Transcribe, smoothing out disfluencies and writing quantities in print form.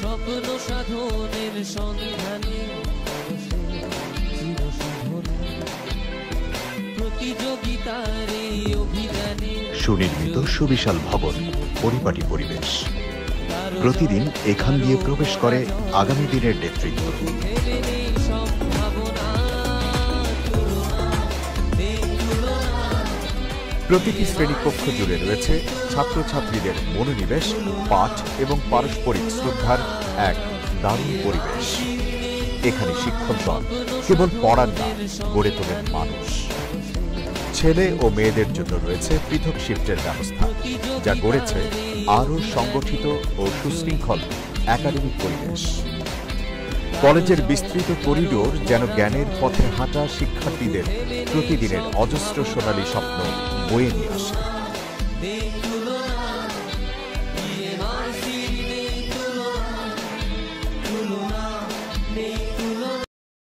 স্বপ্ন সাধনের সন্ধানে প্রতিযোগিতার এই অভিযানে সুনির্মিত সুবিশাল ভবন, পরিপাটি পরিবেশ। প্রতিদিন এখান দিয়ে প্রবেশ করে আগামী দিনের নেতৃত্ব। প্রতিটি শ্রেণীকক্ষ জুড়ে রয়েছে ছাত্রছাত্রীদের মনোনিবেশ, পাঠ এবং পারস্পরিক শ্রদ্ধার এক দারুণ পরিবেশ। এখানে শিক্ষকগণ কেবল পড়ান না, গড়ে তোলেন মানুষ। ছেলে ও মেয়েদের জন্য রয়েছে পৃথক শিফটের ব্যবস্থা, যা গড়েছে আরও সংগঠিত ও সুশৃঙ্খল একাডেমিক পরিবেশ। কলেজের বিস্তৃত করিডোর যেন জ্ঞানের পথে হাঁটা শিক্ষার্থীদের প্রতিদিনের অজস্র সোনালী স্বপ্ন বয়ে নিয়ে আসে।